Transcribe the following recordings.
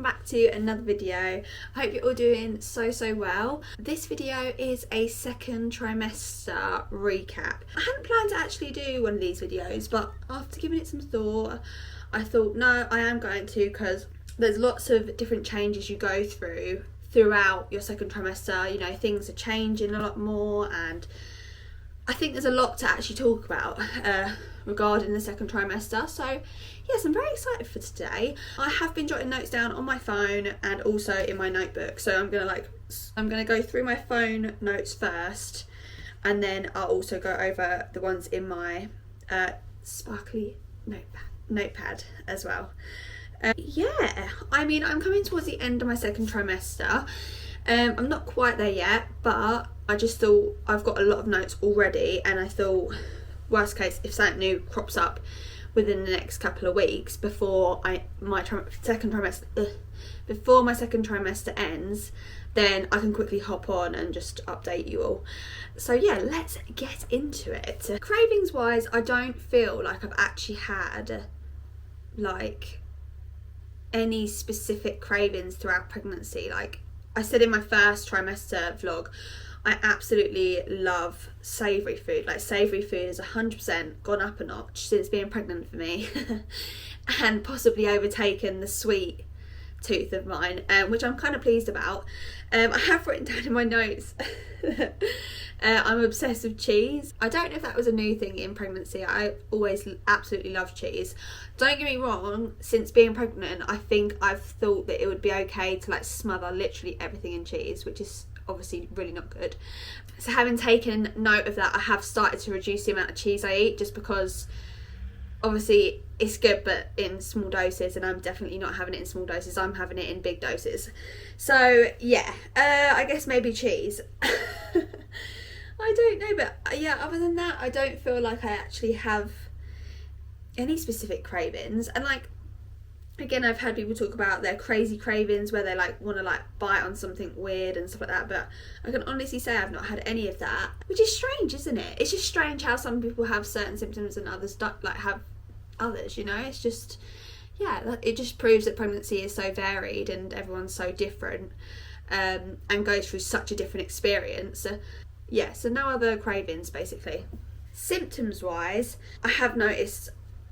welcome back to another video. I hope you're all doing so well. This video is a second trimester recap. I hadn't planned to actually do one of these videos, but after giving it some thought, I thought no, I am going to, because there's lots of different changes you go through throughout your second trimester. You know, things are changing a lot more, and I think there's a lot to actually talk about regarding the second trimester. So yes, I'm very excited for today. I have been jotting notes down on my phone and also in my notebook. So I'm gonna go through my phone notes first, and then I'll also go over the ones in my sparkly notepad as well. Yeah, I mean, I'm coming towards the end of my second trimester. I'm not quite there yet, but I just thought I've got a lot of notes already, and I thought worst case, if something new crops up within the next couple of weeks before my second trimester ends, then I can quickly hop on and just update you all. So yeah, let's get into it. Cravings wise, I don't feel like I've actually had like any specific cravings throughout pregnancy. Like I said in my first trimester vlog, I absolutely love savoury food. Like savoury food has 100% gone up a notch since being pregnant for me and possibly overtaken the sweet tooth of mine, which I'm kind of pleased about. I have written down in my notes I'm obsessed with cheese. I don't know if that was a new thing in pregnancy. I always absolutely love cheese. Don't get me wrong, since being pregnant I think I've thought that it would be okay to like smother literally everything in cheese, which is obviously really not good. So having taken note of that, I have started to reduce the amount of cheese I eat, just because obviously it's good but in small doses, and I'm definitely not having it in small doses. I'm having it in big doses. So yeah, I guess maybe cheese. I don't know, but yeah, other than that I don't feel like I actually have any specific cravings. And like, again, I've had people talk about their crazy cravings where they like want to like bite on something weird and stuff like that, but I can honestly say I've not had any of that, which is strange, isn't it? It's just strange how some people have certain symptoms and others don't like have others, you know. It's just, yeah, it just proves that pregnancy is so varied and everyone's so different, and goes through such a different experience. Yeah, so no other cravings basically. Symptoms wise, I have noticed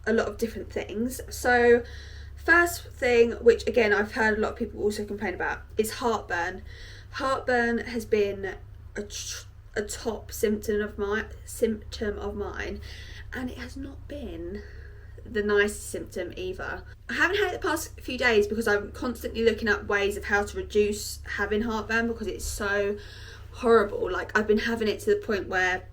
a lot of different things. So first thing, which again I've heard a lot of people also complain about, is heartburn. Heartburn has been a top symptom of mine, and it has not been the nicest symptom either. I haven't had it the past few days because I'm constantly looking up ways of how to reduce having heartburn, because it's so horrible. Like I've been having it to the point where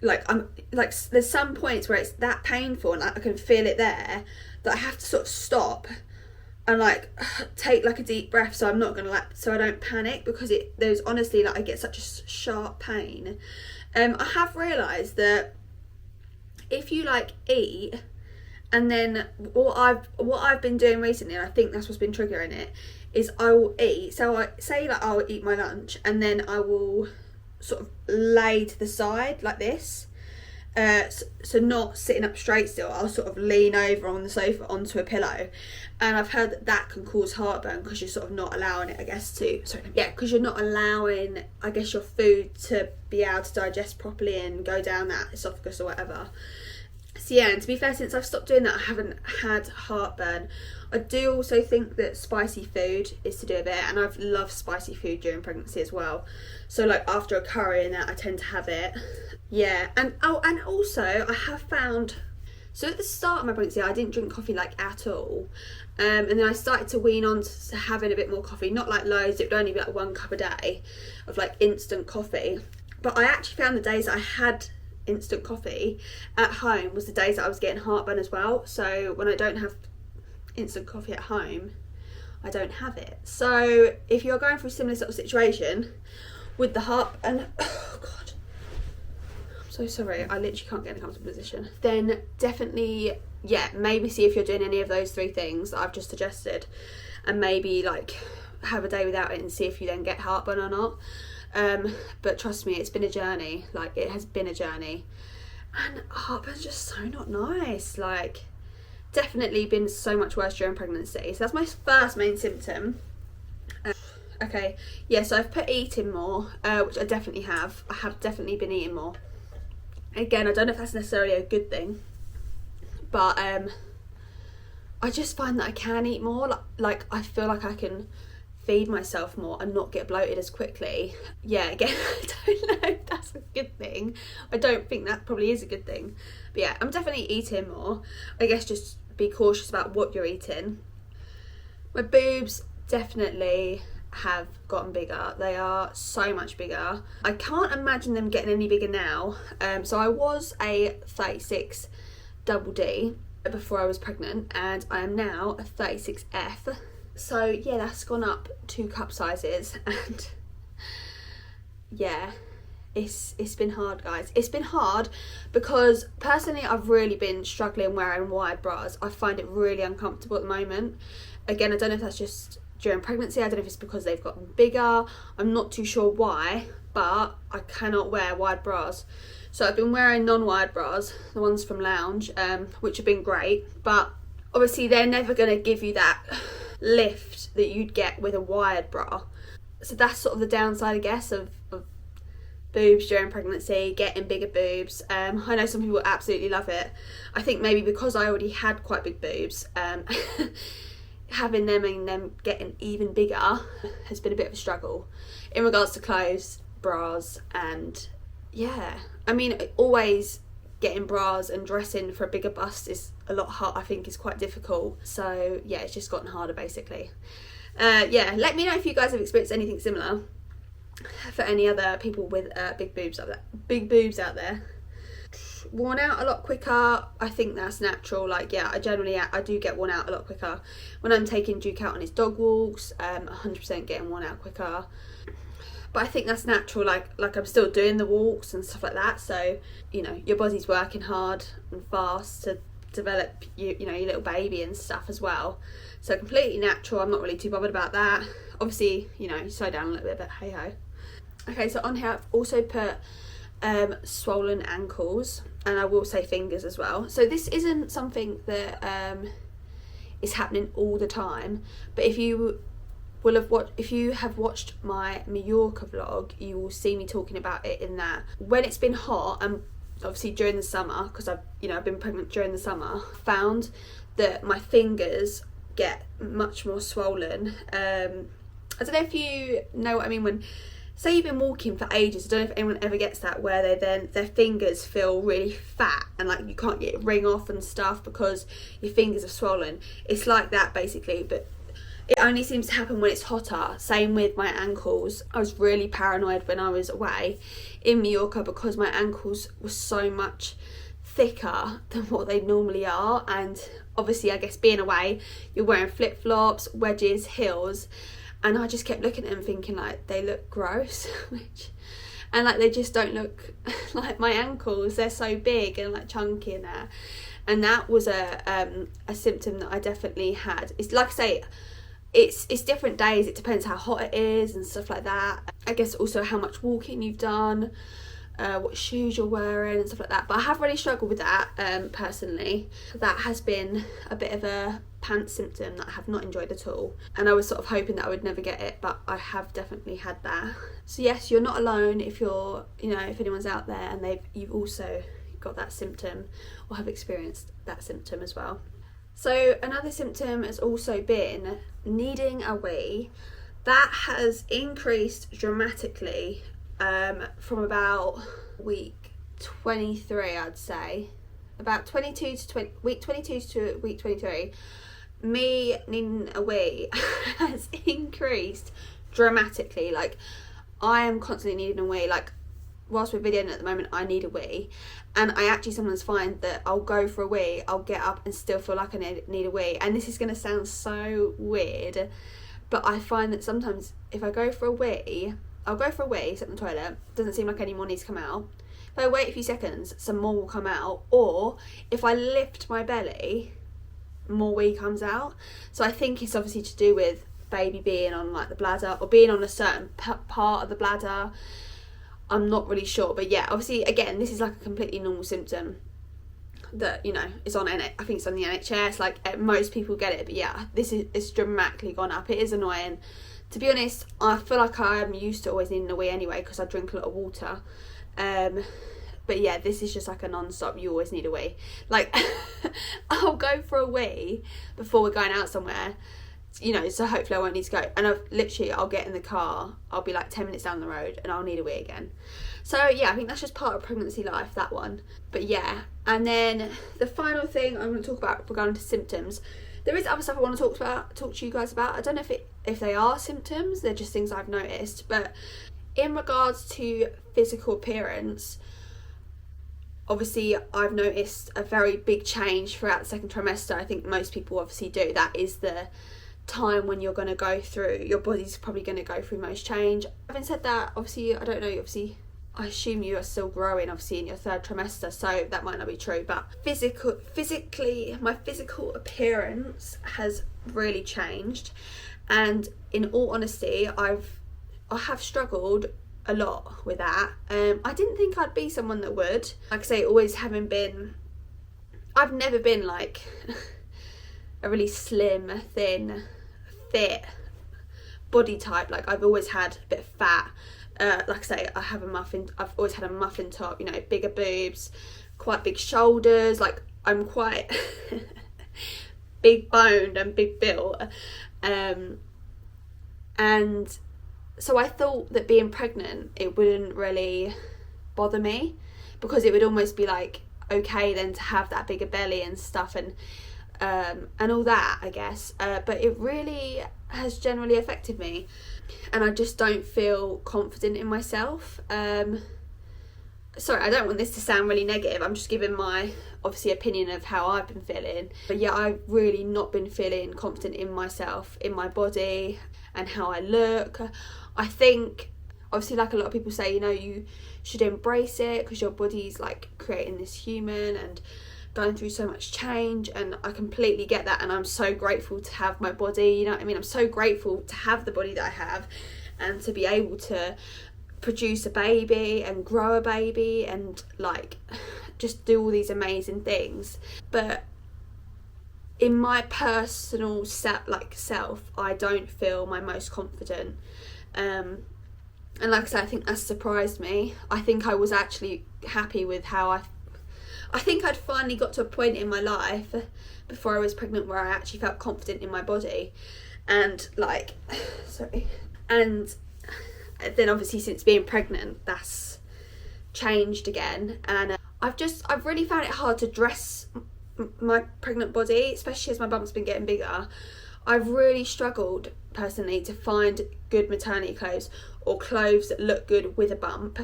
like I'm like, there's some points where it's that painful and like I can feel it there, that I have to sort of stop and like take like a deep breath, so I'm not gonna like, so I don't panic, because there's honestly like I get such a sharp pain. I have realised that if you like eat, and then what I've been doing recently, and I think that's what's been triggering it, is I will eat. So I say like I'll eat my lunch and then I will sort of lay to the side like this. So not sitting up straight still, I'll sort of lean over on the sofa onto a pillow, and I've heard that that can cause heartburn because you're sort of not allowing it, I guess, because you're not allowing, I guess, your food to be able to digest properly and go down that esophagus or whatever. So yeah, and to be fair, since I've stopped doing that, I haven't had heartburn. I do also think that spicy food is to do with it, and I've loved spicy food during pregnancy as well. So like after a curry and that, I tend to have it. Yeah, and also I have found, so at the start of my pregnancy I didn't drink coffee like at all, and then I started to wean on to having a bit more coffee, not like loads, it would only be like 1 cup a day of like instant coffee. But I actually found the days that I had instant coffee at home was the days that I was getting heartburn as well. So when I don't have instant coffee at home, I don't have it. So if you're going through a similar sort of situation with the heartburn, oh god, I'm so sorry, I literally can't get in a comfortable position, then definitely, yeah, maybe see if you're doing any of those 3 things that I've just suggested, and maybe like have a day without it and see if you then get heartburn or not. But trust me, it's been a journey. Like, it has been a journey, and heartburn's just so not nice. Like, definitely been so much worse during pregnancy. So that's my first main symptom. Okay, yeah, so I've put eating more, which I definitely have. I have definitely been eating more. Again, I don't know if that's necessarily a good thing, but I just find that I can eat more. Like I feel like I can feed myself more and not get bloated as quickly. Yeah, again, I don't know if that's a good thing. I don't think that probably is a good thing. But yeah, I'm definitely eating more. I guess just be cautious about what you're eating. My boobs definitely have gotten bigger. They are so much bigger. I can't imagine them getting any bigger now. So I was a 36 double D before I was pregnant, and I am now a 36F. So yeah, that's gone up 2 cup sizes, and yeah, it's been hard, guys. It's been hard because personally I've really been struggling wearing wide bras. I find it really uncomfortable at the moment. Again, I don't know if that's just during pregnancy, I don't know if it's because they've gotten bigger, I'm not too sure why, but I cannot wear wide bras. So I've been wearing non-wide bras, the ones from Lounge, which have been great, but obviously they're never going to give you that lift that you'd get with a wired bra. So that's sort of the downside, I guess, of boobs during pregnancy, getting bigger boobs. I know some people absolutely love it. I think maybe because I already had quite big boobs, having them and them getting even bigger has been a bit of a struggle in regards to clothes, bras, and yeah, I mean, always getting bras and dressing for a bigger bust is a lot hard. I think is quite difficult. So yeah, it's just gotten harder basically. Yeah, let me know if you guys have experienced anything similar for any other people with big boobs out there. Worn out a lot quicker. I think that's natural. Like, yeah, I do get worn out a lot quicker when I'm taking Duke out on his dog walks. 100% getting worn out quicker. But I think that's natural, like I'm still doing the walks and stuff like that, so you know, your body's working hard and fast to develop you know, your little baby and stuff as well. So completely natural. I'm not really too bothered about that. Obviously, you know, you slow down a little bit, but hey ho. Okay, so on here I've also put swollen ankles, and I will say fingers as well. So this isn't something that is happening all the time, but if you have watched my Mallorca vlog, you will see me talking about it in that. When it's been hot, and obviously during the summer, because I've been pregnant during the summer, found that my fingers get much more swollen. I don't know if you know what I mean when, say you've been walking for ages, I don't know if anyone ever gets that, where their fingers feel really fat and like you can't get it ring off and stuff because your fingers are swollen. It's like that basically, but it only seems to happen when it's hotter. Same with my ankles. I was really paranoid when I was away in Mallorca because my ankles were so much thicker than what they normally are, and obviously I guess being away, you're wearing flip-flops, wedges, heels, and I just kept looking at them thinking like they look gross and like they just don't look like my ankles. They're so big and like chunky in there, and that was a symptom that I definitely had. It's like I say, it's different days. It depends how hot it is and stuff like that. I guess also how much walking you've done, what shoes you're wearing and stuff like that. But I have really struggled with that personally. That has been a bit of a pants symptom that I have not enjoyed at all, and I was sort of hoping that I would never get it, but I have definitely had that. So yes, you're not alone if you're, you know, if anyone's out there and you've also got that symptom or have experienced that symptom as well. So another symptom has also been needing a wee. That has increased dramatically from about week 23, I'd say. About week 22 to week 23, me needing a wee has increased dramatically. Like, I am constantly needing a wee. Like, whilst we're videoing at the moment, I need a wee, and I actually sometimes find that I'll go for a wee, I'll get up and still feel like I need a wee. And this is going to sound so weird, but I find that sometimes if I go for a wee, I'll go for a wee, sit in the toilet, doesn't seem like any more needs to come out. If I wait a few seconds, some more will come out, or if I lift my belly, more wee comes out. So I think it's obviously to do with baby being on like the bladder, or being on a certain part of the bladder. I'm not really sure, but yeah, obviously again, this is like a completely normal symptom. that, you know, is on I think it's on the NHS, like most people get it, but yeah, it's dramatically gone up. It is annoying. To be honest, I feel like I'm used to always needing a wee anyway, because I drink a lot of water. But yeah, this is just like a non-stop, you always need a wee. Like, I'll go for a wee before we're going out somewhere, you know, so hopefully I won't need to go. And I'll get in the car, I'll be like 10 minutes down the road and I'll need a wee again. So yeah, I think that's just part of pregnancy life, that one. But yeah, and then the final thing I'm going to talk about regarding to symptoms, there is other stuff I want to talk to you guys about. I don't know if they are symptoms, they're just things I've noticed. But in regards to physical appearance, obviously I've noticed a very big change throughout the second trimester. I think most people obviously do. That is the time when you're going to go through, your body's probably going to go through most change. Having said that, obviously I don't know, obviously I assume you are still growing obviously in your third trimester, so that might not be true, but physically my physical appearance has really changed. And in all honesty, I have struggled a lot with that. I didn't think I'd be someone that would, like I say, always having been, I've never been like a really slim, thin, fit body type. Like I've always had a bit of fat. Like I say, I've always had a muffin top, you know, bigger boobs, quite big shoulders. Like I'm quite big boned and big built. And so I thought that being pregnant, it wouldn't really bother me, because it would almost be like okay then to have that bigger belly and stuff, and all that, I guess. But it really has generally affected me, and I just don't feel confident in myself. Sorry, I don't want this to sound really negative. I'm just giving my, obviously, opinion of how I've been feeling. But yeah, I've really not been feeling confident in myself, in my body, and how I look. I think, obviously, like a lot of people say, you know, you should embrace it because your body's like creating this human and going through so much change, and I completely get that, and I'm so grateful to have my body, you know what I mean? I'm so grateful to have the body that I have and to be able to produce a baby and grow a baby and like just do all these amazing things. But in my personal self, I don't feel my most confident, and like I said, I think that surprised me. I think I was actually happy with how I think I'd finally got to a point in my life before I was pregnant where I actually felt confident in my body, and like and then obviously since being pregnant that's changed again, and I've really found it hard to dress my pregnant body, especially as my bump's been getting bigger. I've really struggled personally to find good maternity clothes or clothes that look good with a bump.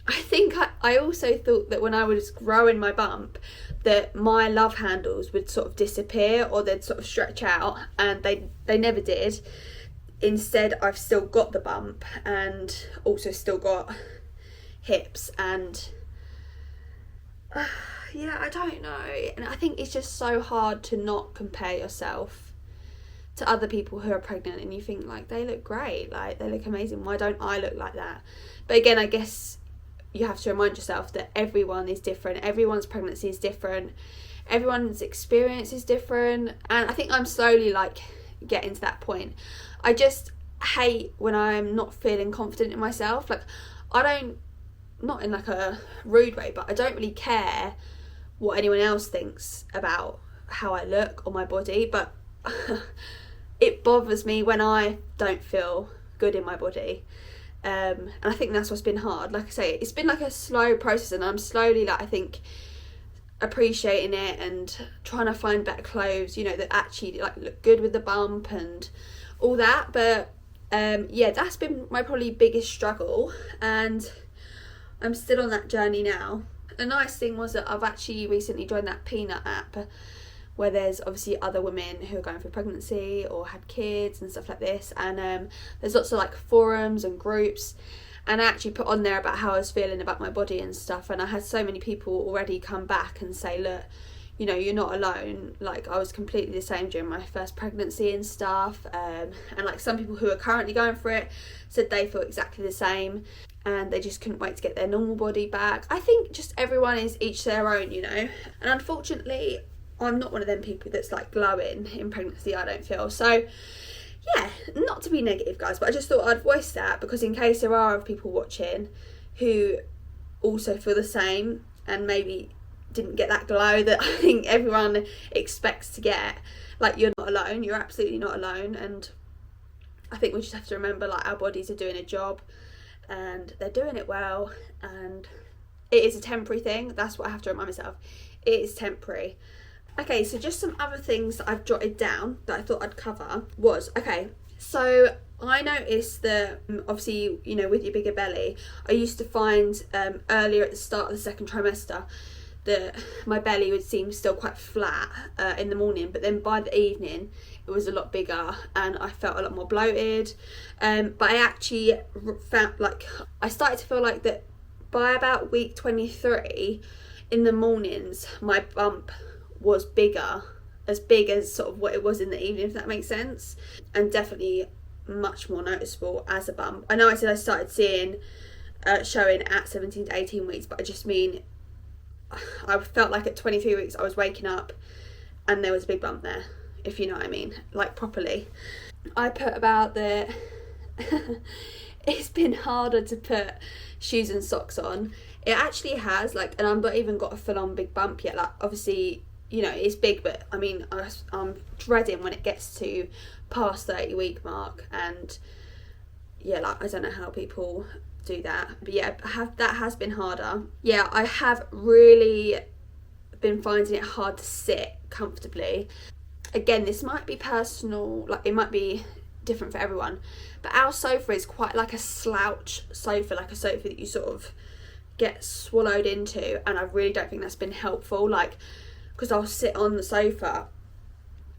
I think I also thought that when I was growing my bump that my love handles would sort of disappear or they'd sort of stretch out, and they never did. Instead, I've still got the bump and also still got hips, and yeah, I don't know. And I think it's just so hard to not compare yourself to other people who are pregnant, and you think like they look great, like they look amazing, why don't I look like that? But again, I guess you have to remind yourself that everyone is different, everyone's pregnancy is different, everyone's experience is different, and I think I'm slowly like getting to that point. I just hate when I'm not feeling confident in myself. Like I don't, not in like a rude way, but I don't really care what anyone else thinks about how I look or my body, but it bothers me when I don't feel good in my body. And I think that's what's been hard. Like I say, it's been like a slow process, and I'm slowly like I think appreciating it and trying to find better clothes, you know, that actually like look good with the bump and all that. But yeah, that's been my probably biggest struggle, and I'm still on that journey now. The nice thing was that I've actually recently joined that Peanut app, where there's obviously other women who are going through pregnancy or had kids and stuff like this, and there's lots of like forums and groups, and I actually put on there about how I was feeling about my body and stuff, and I had so many people already come back and say, look, you know, you're not alone. Like, I was completely the same during my first pregnancy and stuff, and like some people who are currently going for it said they feel exactly the same, and they just couldn't wait to get their normal body back. I think just everyone is each their own, you know, and unfortunately I'm not one of them people that's like glowing in pregnancy, I don't feel. So yeah, not to be negative, guys, but I just thought I'd voice that, because in case there are people watching who also feel the same and maybe didn't get that glow that I think everyone expects to get, like, you're not alone, you're absolutely not alone. And I think we just have to remember, like, our bodies are doing a job and they're doing it well, and it is a temporary thing. That's what I have to remind myself, it is temporary. Okay, so just some other things that I've jotted down that I thought I'd cover was, okay, so I noticed that obviously, you know, with your bigger belly, I used to find earlier at the start of the second trimester that my belly would seem still quite flat in the morning, but then by the evening it was a lot bigger and I felt a lot more bloated. But I actually found, like, I started to feel like that by about week 23 in the mornings my bump was bigger, as big as sort of what it was in the evening, if that makes sense, and definitely much more noticeable as a bump. I know I said I started seeing showing at 17 to 18 weeks, but I just mean I felt like at 23 weeks I was waking up and there was a big bump there, if you know what I mean, like properly. I put about the it's been harder to put shoes and socks on. It actually has, like, and I'm not even got a full-on big bump yet. Like, obviously, you know, it's big, but I mean, I'm dreading when it gets to past the 30-week mark, and yeah, like, I don't know how people do that, but yeah, that has been harder. Yeah, I have really been finding it hard to sit comfortably. Again, this might be personal, like it might be different for everyone, but our sofa is quite like a slouch sofa, like a sofa that you sort of get swallowed into, and I really don't think that's been helpful, like, because I'll sit on the sofa,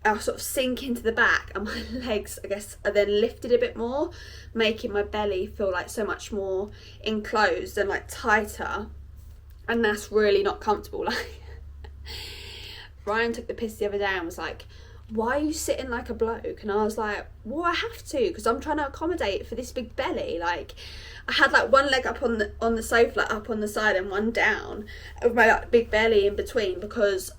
I'll sort of sink into the back and my legs, I guess, are then lifted a bit more, making my belly feel like so much more enclosed and like tighter, and that's really not comfortable. Like, Ryan took the piss the other day and was like, why are you sitting like a bloke? And I was like, well, I have to, because I'm trying to accommodate for this big belly. Like, I had like one leg up on the sofa, like up on the side, and one down with my like big belly in between, because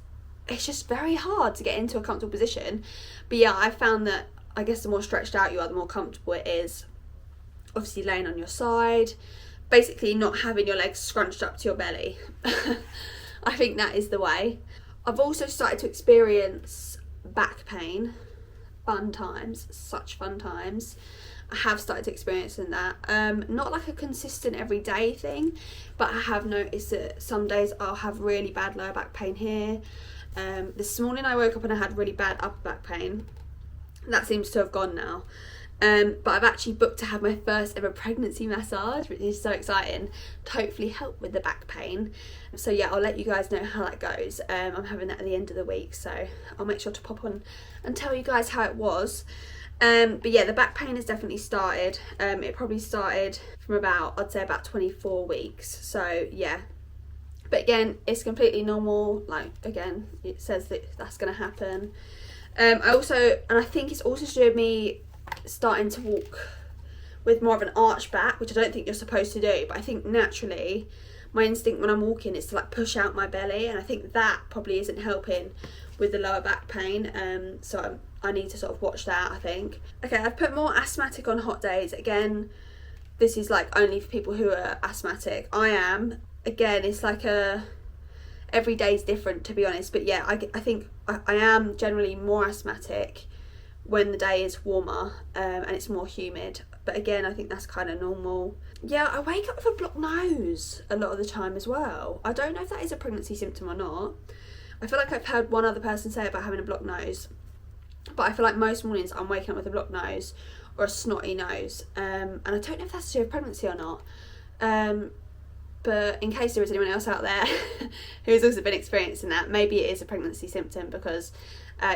it's just very hard to get into a comfortable position. But yeah, I found that, I guess, the more stretched out you are, the more comfortable it is. Obviously laying on your side, basically not having your legs scrunched up to your belly. I think that is the way. I've also started to experience back pain. Fun times, such fun times. I have started experiencing that. Not like a consistent everyday thing, but I have noticed that some days I'll have really bad lower back pain here. This morning I woke up and I had really bad upper back pain. That seems to have gone now. But I've actually booked to have my first ever pregnancy massage, which is so exciting, to hopefully help with the back pain. So yeah, I'll let you guys know how that goes. I'm having that at the end of the week, so I'll make sure to pop on and tell you guys how it was. But yeah, the back pain has definitely started. It probably started from about, I'd say about 24 weeks. So yeah, but again, it's completely normal. Like, again, it says that that's going to happen. I think it's also to do with me starting to walk with more of an arch back, which I don't think you're supposed to do, but I think naturally my instinct when I'm walking is to like push out my belly, and I think that probably isn't helping with the lower back pain. So I need to sort of watch that, I think. Okay, I've put more asthmatic on hot days. Again, this is like only for people who are asthmatic. I am. Again, it's like every day is different, to be honest, but yeah, I think I am generally more asthmatic when the day is warmer and it's more humid, but again, I think that's kind of normal. Yeah, I wake up with a blocked nose a lot of the time as well. I don't know if that is a pregnancy symptom or not. I feel like I've heard one other person say about having a blocked nose, but I feel like most mornings I'm waking up with a blocked nose or a snotty nose, and I don't know if that's to do with pregnancy or not. But in case there is anyone else out there who's also been experiencing that, maybe it is a pregnancy symptom, because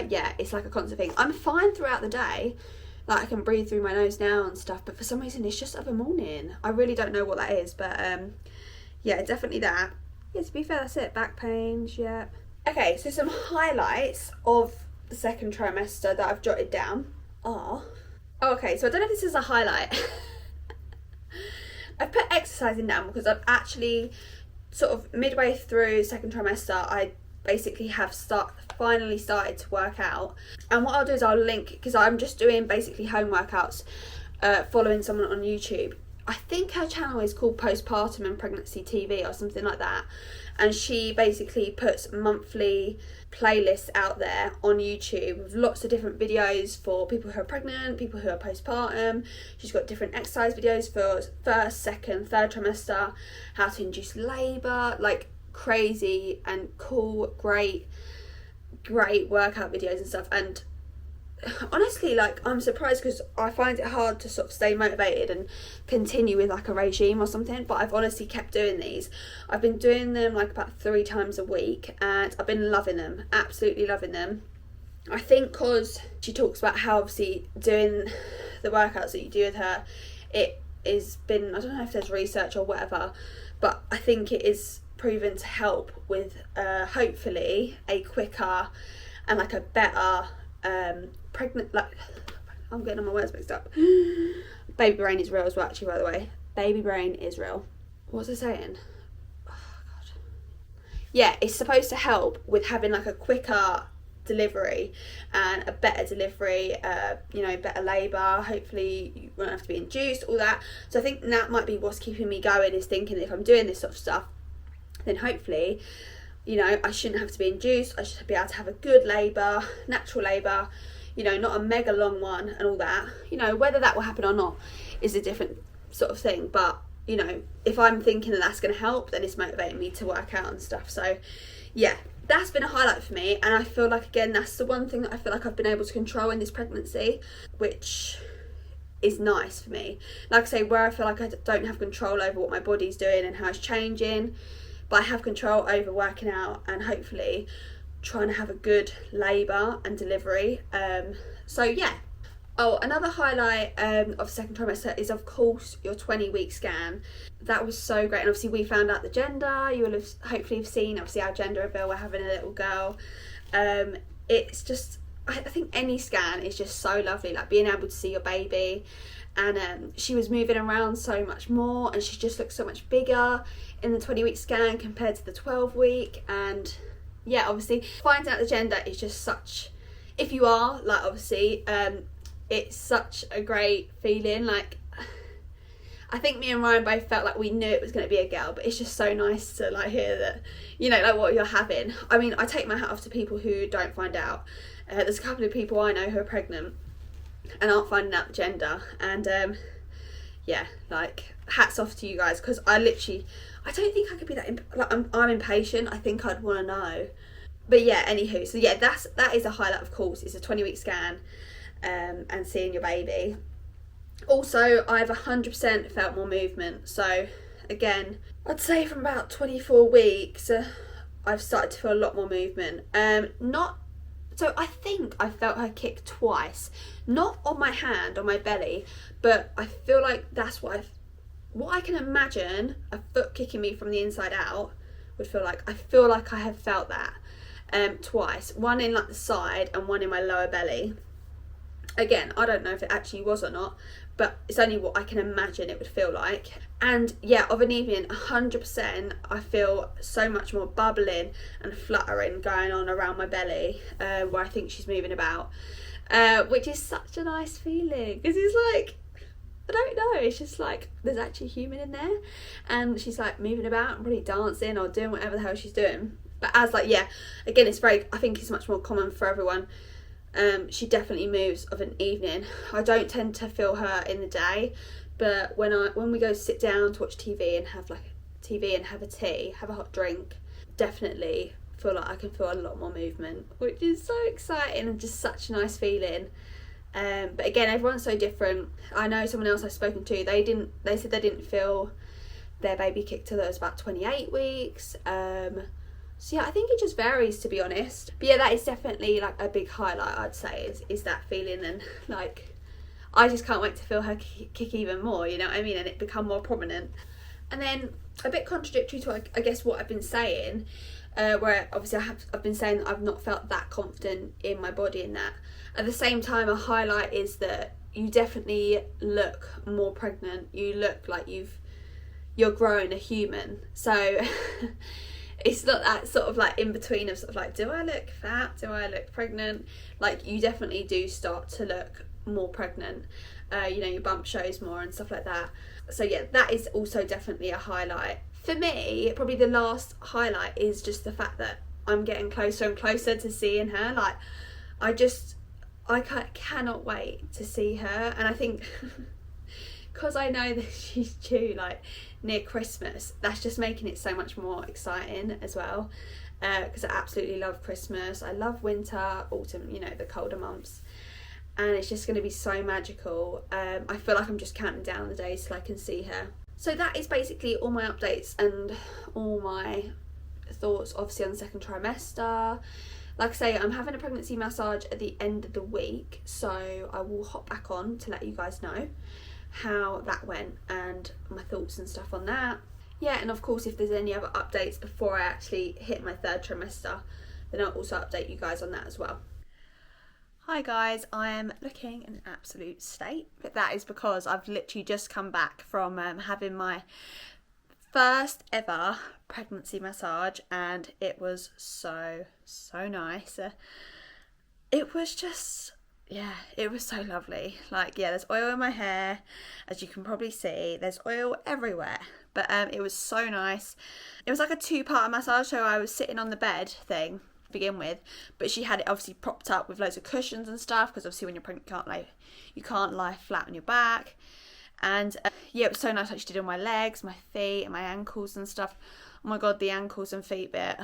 yeah, it's like a constant thing. I'm fine throughout the day, like I can breathe through my nose now and stuff, but for some reason it's just of a morning. I really don't know what that is, but yeah, definitely that. Yeah, to be fair, that's it. Back pains, yeah. Okay, so some highlights of the second trimester that I've jotted down are... Oh, okay, so I don't know if this is a highlight. I've put exercising down because I've actually sort of midway through second trimester, I basically have finally started to work out. And what I'll do is I'll link, because I'm just doing basically home workouts, following someone on YouTube. I think her channel is called Postpartum and Pregnancy TV or something like that. And she basically puts monthly playlists out there on YouTube with lots of different videos for people who are pregnant, people who are postpartum. She's got different exercise videos for first, second, third trimester, how to induce labour, like crazy and cool, great workout videos and stuff. And honestly, like, I'm surprised because I find it hard to sort of stay motivated and continue with like a regime or something, but I've honestly kept doing these. I've been doing them like about 3 times a week and I've been loving them, absolutely loving them. I think because she talks about how obviously doing the workouts that you do with her, it has been, I don't know if there's research or whatever, but I think it is proven to help with hopefully a quicker and like a better pregnant, like, I'm getting all my words mixed up. Baby brain is real as well, actually, by the way. Baby brain is real. What was I saying? Oh, God. Yeah, it's supposed to help with having like a quicker delivery and a better delivery, you know, better labour. Hopefully you won't have to be induced, all that. So I think that might be what's keeping me going, is thinking that if I'm doing this sort of stuff, then hopefully, you know, I shouldn't have to be induced. I should be able to have a good labour, natural labour, you know, not a mega long one and all that. You know, whether that will happen or not is a different sort of thing. But, you know, if I'm thinking that that's going to help, then it's motivating me to work out and stuff. So, yeah, that's been a highlight for me. And I feel like, again, that's the one thing that I feel like I've been able to control in this pregnancy, which is nice for me. Like I say, where I feel like I don't have control over what my body's doing and how it's changing, but I have control over working out and hopefully trying to have a good labour and delivery. So yeah. Oh, another highlight of second trimester is, of course, your 20-week scan. That was so great. And obviously we found out the gender. You will have hopefully have seen obviously our gender reveal. We're having a little girl. It's just, I think any scan is just so lovely, like being able to see your baby. And she was moving around so much more, and she just looked so much bigger in the 20-week scan compared to the 12-week. And yeah, obviously finding out the gender is just such, if you are, like, obviously, it's such a great feeling. Like, I think me and Ryan both felt like we knew it was going to be a girl, but it's just so nice to like hear that, you know, like what you're having. I mean, I take my hat off to people who don't find out. There's a couple of people I know who are pregnant and aren't finding out the gender, and yeah, like, hats off to you guys, because I don't think I could be that like, I'm impatient. I think I'd want to know. But yeah, anywho, so yeah, that is a highlight, of course. It's a 20-week scan, and seeing your baby. Also, I've 100% felt more movement. So again, I'd say from about 24 weeks, I've started to feel a lot more movement. So I think I felt her kick twice, not on my hand, on my belly, but I feel like that's what I can imagine a foot kicking me from the inside out would feel like. I feel like I have felt that twice, one in like the side and one in my lower belly. Again, I don't know if it actually was or not, but it's only what I can imagine it would feel like. And yeah, of an evening, 100%, I feel so much more bubbling and fluttering going on around my belly, where I think she's moving about, which is such a nice feeling, because it's like, I don't know, it's just like there's actually a human in there, and she's like moving about and probably dancing or doing whatever the hell she's doing. But as like, yeah, again, I think it's much more common for everyone. She definitely moves of an evening. I don't tend to feel her in the day, but when we go sit down to watch TV and have a tea, have a hot drink, definitely feel like I can feel a lot more movement, which is so exciting and just such a nice feeling. But again, everyone's so different. I know someone else I've spoken to, they said they didn't feel their baby kick till there was about 28 weeks. So yeah, I think it just varies, to be honest. But yeah, that is definitely like a big highlight, I'd say, is that feeling. And like, I just can't wait to feel her kick even more, you know what I mean, and it become more prominent. And then, a bit contradictory to, I guess, what I've been saying, where obviously I've been saying that I've not felt that confident in my body in that. At the same time, a highlight is that you definitely look more pregnant. You look like you're growing a human. So it's not that sort of like in between of sort of like, do I look fat? Do I look pregnant? Like, you definitely do start to look more pregnant. You know, your bump shows more and stuff like that. So yeah, that is also definitely a highlight. For me, probably the last highlight is just the fact that I'm getting closer and closer to seeing her. Like, I cannot wait to see her. And I think because I know that she's due like near Christmas, that's just making it so much more exciting as well, because I absolutely love Christmas. I love winter, autumn, you know, the colder months, and it's just going to be so magical. I feel like I'm just counting down the days till I can see her. So that is basically all my updates and all my thoughts, obviously, on the second trimester. Like I say, I'm having a pregnancy massage at the end of the week, so I will hop back on to let you guys know how that went and my thoughts and stuff on that. Yeah, and of course, if there's any other updates before I actually hit my third trimester, then I'll also update you guys on that as well. Hi guys, I am looking in an absolute state, but that is because I've literally just come back from having my first ever pregnancy massage, and it was so nice. It was just, yeah, it was so lovely. Like, yeah, there's oil in my hair, as you can probably see. There's oil everywhere, but it was so nice. It was like a 2-part massage, so I was sitting on the bed thing to begin with, but she had it obviously propped up with loads of cushions and stuff, because obviously when you're pregnant you can't lie flat on your back. And yeah, it was so nice. Like, she did all my legs, my feet and my ankles and stuff. Oh my god, the ankles and feet bit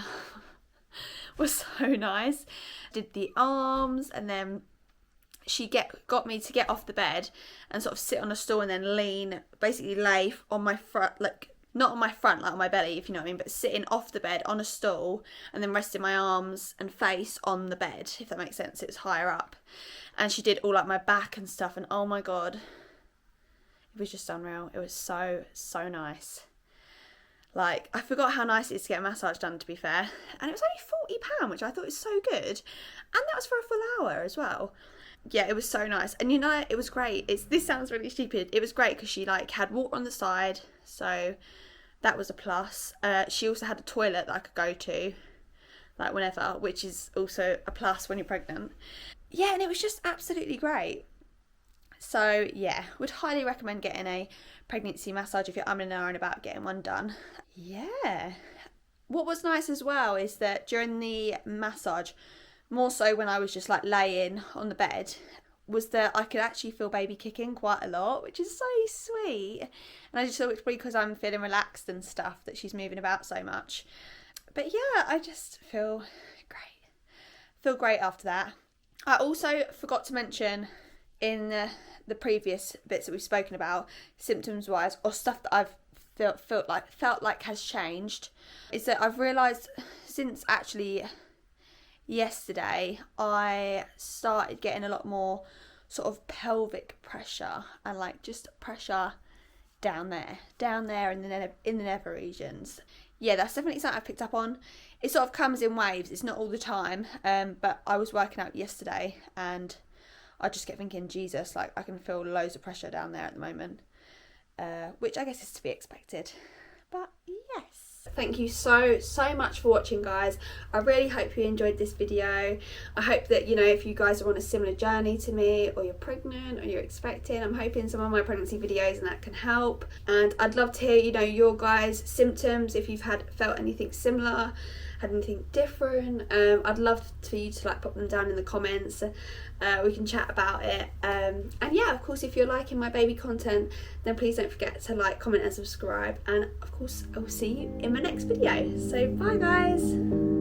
was so nice. Did the arms, and then she got me to get off the bed and sort of sit on a stool and then basically lay on my front, like not on my front, like on my belly, if you know what I mean, but sitting off the bed on a stool and then resting my arms and face on the bed, if that makes sense. It was higher up, and she did all like my back and stuff, and oh my god, it was just unreal. It was so nice. Like, I forgot how nice it is to get a massage done, to be fair. And it was only £40, which I thought was so good. And that was for a full hour as well. Yeah, it was so nice. And you know, it was great. This sounds really stupid. It was great because she like had water on the side, so that was a plus. She also had a toilet that I could go to, like whenever, which is also a plus when you're pregnant. Yeah, and it was just absolutely great. So yeah, would highly recommend getting a pregnancy massage if you're umming and ahhing about getting one done. Yeah. What was nice as well is that during the massage, more so when I was just like laying on the bed, was that I could actually feel baby kicking quite a lot, which is so sweet. And I just thought it's probably because I'm feeling relaxed and stuff that she's moving about so much. But yeah, I just feel great. Feel great after that. I also forgot to mention in the previous bits that we've spoken about, symptoms wise, or stuff that I've felt like has changed, is that I've realised since actually yesterday I started getting a lot more sort of pelvic pressure, and like just pressure down there in the nether regions. Yeah, that's definitely something I picked up on. It sort of comes in waves, it's not all the time, but I was working out yesterday and I just kept thinking, Jesus, like I can feel loads of pressure down there at the moment, which I guess is to be expected. But yes. Thank you so much for watching, guys. I really hope you enjoyed this video. I hope that, you know, if you guys are on a similar journey to me, or you're pregnant or you're expecting, I'm hoping some of my pregnancy videos and that can help. And I'd love to hear, you know, your guys' symptoms, if you've felt anything similar, had anything different. I'd love for you to like pop them down in the comments. We can chat about it, and yeah, of course, if you're liking my baby content, then please don't forget to like, comment and subscribe, and of course I will see you in my next video. So bye guys.